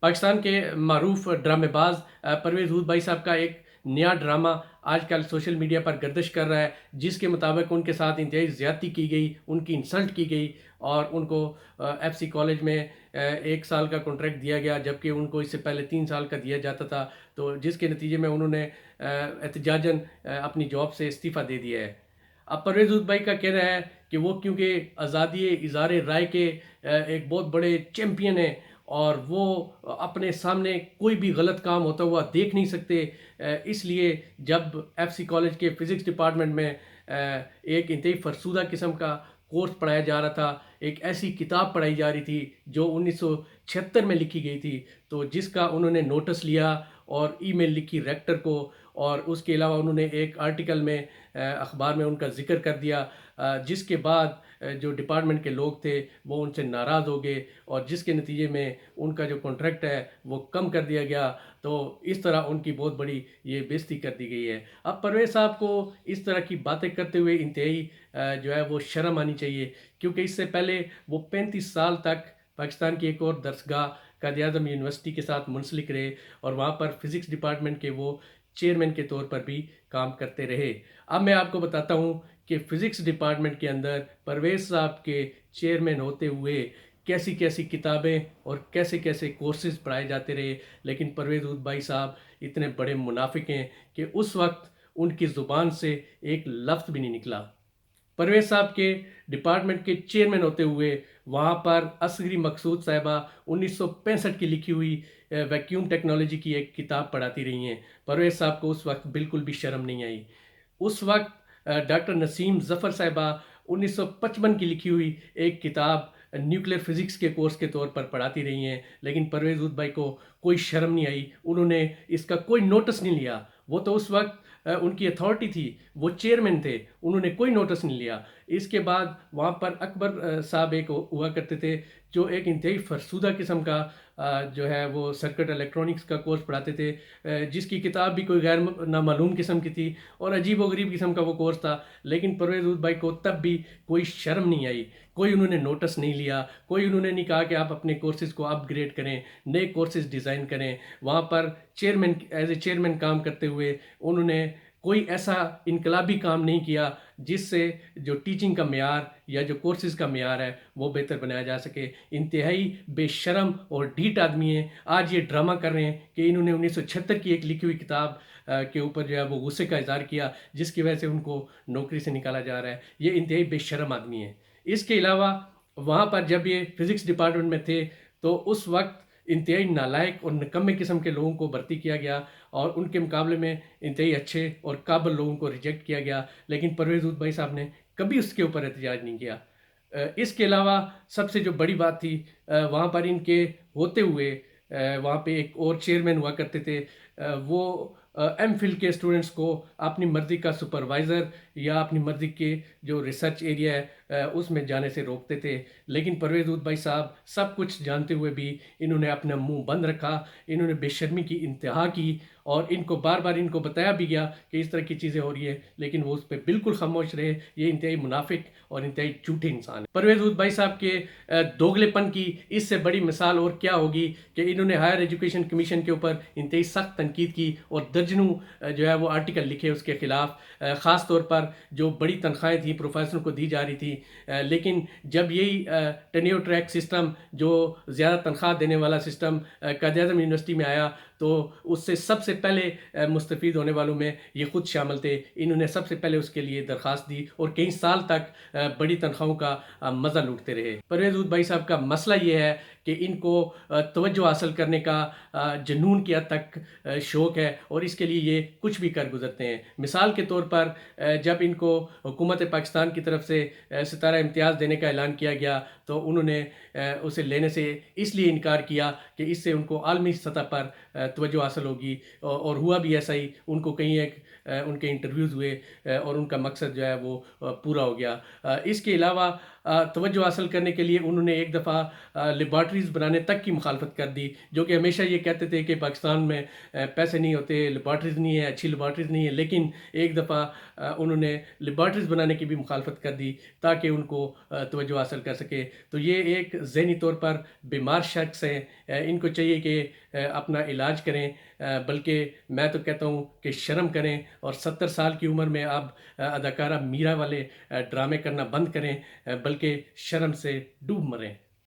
پاکستان کے معروف ڈرامے باز پرویز ہود بھائی صاحب کا ایک نیا ڈرامہ آج کل سوشل میڈیا پر گردش کر رہا ہے، جس کے مطابق ان کے ساتھ انتہائی زیادتی کی گئی، ان کی انسلٹ کی گئی اور ان کو ایف سی کالج میں 1 سال کا کانٹریکٹ دیا گیا، جبکہ ان کو اس سے پہلے 3 سال کا دیا جاتا تھا، تو جس کے نتیجے میں انہوں نے احتجاجاً اپنی جاب سے استعفیٰ دے دیا ہے۔ اب پرویز ہود بھائی کا کہنا ہے کہ وہ کیونکہ آزادی اظہار رائے کے ایک بہت بڑے چیمپئن ہیں اور وہ اپنے سامنے کوئی بھی غلط کام ہوتا ہوا دیکھ نہیں سکتے، اس لیے جب ایف سی کالج کے فزکس ڈپارٹمنٹ میں ایک انتہائی فرسودہ قسم کا کورس پڑھایا جا رہا تھا، ایک ایسی کتاب پڑھائی جا رہی تھی جو 1976 میں لکھی گئی تھی، تو جس کا انہوں نے نوٹس لیا اور ای میل لکھی ریکٹر کو، اور اس کے علاوہ انہوں نے ایک آرٹیکل میں اخبار میں ان کا ذکر کر دیا، جس کے بعد جو ڈپارٹمنٹ کے لوگ تھے وہ ان سے ناراض ہو گئے اور جس کے نتیجے میں ان کا جو کانٹریکٹ ہے وہ کم کر دیا گیا، تو اس طرح ان کی بہت بڑی یہ بےزتی کر دی گئی ہے۔ اب پرویز صاحب کو اس طرح کی باتیں کرتے ہوئے انتہائی جو ہے وہ شرم آنی چاہیے، کیونکہ اس سے پہلے وہ 35 سال تک پاکستان کی ایک اور درسگاہ قائد اعظم یونیورسٹی کے ساتھ منسلک رہے اور وہاں پر فزکس ڈپارٹمنٹ کے وہ چیئرمین کے طور پر بھی کام کرتے رہے۔ اب میں آپ کو بتاتا ہوں کہ فزکس ڈپارٹمنٹ کے اندر پرویز صاحب کے چیئرمین ہوتے ہوئے کیسی کیسی کتابیں اور کیسے کیسے کورسز پڑھائے جاتے رہے، لیکن پرویز ہود بھائی صاحب اتنے بڑے منافق ہیں کہ اس وقت ان کی زبان سے ایک لفظ بھی نہیں نکلا۔ پرویز صاحب کے ڈپارٹمنٹ کے چیئرمین ہوتے ہوئے وہاں پر اصغری مقصود صاحبہ 1965 کی لکھی ہوئی ویکیوم ٹیکنالوجی کی ایک کتاب پڑھاتی رہی ہیں۔ پرویز صاحب کو اس وقت بالکل بھی شرم نہیں آئی۔ اس وقت ڈاکٹر نسیم ظفر صاحبہ 1955 کی لکھی ہوئی ایک کتاب نیوکلیر فزکس کے کورس کے طور پر پڑھاتی رہی ہیں، لیکن پرویز ہود بھائی کو کوئی شرم نہیں آئی، انہوں نے اس کا کوئی نوٹس نہیں لیا۔ وہ تو اس وقت ان کی اتھارٹی تھی، وہ چیئرمین تھے، انہوں نے کوئی نوٹس نہیں لیا۔ اس کے بعد وہاں پر اکبر صاحب ایک ہوا کرتے تھے جو ایک انتہائی فرسودہ قسم کا جو ہے وہ سرکٹ الیکٹرانکس کا کورس پڑھاتے تھے، جس کی کتاب بھی کوئی غیر نامعلوم قسم کی تھی اور عجیب و غریب قسم کا وہ کورس تھا، لیکن پرویز ہود بھائی کو تب بھی کوئی شرم نہیں آئی، کوئی انہوں نے نوٹس نہیں لیا، کوئی انہوں نے نہیں کہا کہ آپ اپنے کورسز کو اپ گریڈ کریں، نئے کورسز ڈیزائن کریں۔ وہاں پر چیئرمین ایز اے چیئرمین کام کرتے ہوئے انہوں نے کوئی ایسا انقلابی کام نہیں کیا جس سے جو ٹیچنگ کا معیار یا جو کورسز کا معیار ہے وہ بہتر بنایا جا سکے۔ انتہائی بے شرم اور ڈھیٹ آدمی ہیں، آج یہ ڈرامہ کر رہے ہیں کہ انہوں نے 1976 کی ایک لکھی ہوئی کتاب کے اوپر جو ہے وہ غصے کا اظہار کیا، جس کی وجہ سے ان کو نوکری سے نکالا جا رہا ہے۔ یہ انتہائی بے شرم آدمی ہیں۔ اس کے علاوہ وہاں پر جب یہ فزکس ڈپارٹمنٹ میں تھے تو اس وقت انتہائی نالائق اور نکمے قسم کے لوگوں کو بھرتی کیا گیا اور ان کے مقابلے میں انتہائی اچھے اور قابل لوگوں کو ریجیکٹ کیا گیا، لیکن پرویز ہود بھائی صاحب نے کبھی اس کے اوپر احتجاج نہیں کیا۔ اس کے علاوہ سب سے جو بڑی بات تھی، وہاں پر ان کے ہوتے ہوئے وہاں پہ ایک اور چیئرمین ہوا کرتے تھے، وہ ایم فل کے اسٹوڈنٹس کو اپنی مرضی کا سپروائزر یا اپنی مرضی کے جو ریسرچ ایریا ہے اس میں جانے سے روکتے تھے، لیکن پرویز ہود بھائی صاحب سب کچھ جانتے ہوئے بھی انہوں نے اپنا منہ بند رکھا، انہوں نے بے شرمی کی انتہا کی اور ان کو بار بار ان کو بتایا بھی گیا کہ اس طرح کی چیزیں ہو رہی ہیں، لیکن وہ اس پہ بالکل خاموش رہے۔ یہ انتہائی منافق اور انتہائی جھوٹے انسان ہیں۔ پرویز ہود بھائی صاحب کے دوگلے پن کی اس سے بڑی مثال اور کیا ہوگی کہ انہوں نے ہائر ایجوکیشن کمیشن کے اوپر انتہائی سخت تنقید کی اور درجنوں جو ہے وہ آرٹیکل لکھے اس کے خلاف، خاص طور پر جو بڑی تنخواہیں تھیں پروفیسروں کو دی جا رہی تھی، لیکن جب یہی ٹینیور ٹریک سسٹم جو زیادہ تنخواہ دینے والا سسٹم قائد اعظم یونیورسٹی میں آیا تو اس سے سب سے پہلے مستفید ہونے والوں میں یہ خود شامل تھے۔ انہوں نے سب سے پہلے اس کے لیے درخواست دی اور کئی سال تک بڑی تنخواہوں کا مزہ لوٹتے رہے۔ پرویز ہود بھائی صاحب کا مسئلہ یہ ہے کہ ان کو توجہ حاصل کرنے کا جنون کی حد تک شوق ہے اور اس کے لیے یہ کچھ بھی کر گزرتے ہیں۔ مثال کے طور پر جب ان کو حکومت پاکستان کی طرف سے ستارہ امتیاز دینے کا اعلان کیا گیا تو انہوں نے اسے لینے سے اس لیے انکار کیا کہ اس سے ان کو عالمی سطح پر توجہ حاصل ہوگی، اور ہوا بھی ایسا ہی، ان کو کہیں ایک ان کے انٹرویوز ہوئے اور ان کا مقصد جو ہے وہ پورا ہو گیا۔ اس کے علاوہ توجہ حاصل کرنے کے لیے انہوں نے ایک دفعہ لیبارٹریز بنانے تک کی مخالفت کر دی، جو کہ ہمیشہ یہ کہتے تھے کہ پاکستان میں پیسے نہیں ہوتے، لیبارٹریز نہیں ہے، اچھی لیبارٹریز نہیں ہے، لیکن ایک دفعہ انہوں نے لیبارٹریز بنانے کی بھی مخالفت کر دی تاکہ ان کو توجہ حاصل کر سکے۔ تو یہ ایک ذہنی طور پر بیمار شخص ہیں، ان کو چاہیے کہ اپنا علاج کریں، بلکہ میں تو کہتا ہوں کہ شرم کریں، اور 70 سال کی عمر میں اب اداکارہ میرا والے ڈرامے کرنا بند کریں، بلکہ شرم سے ڈوب مریں۔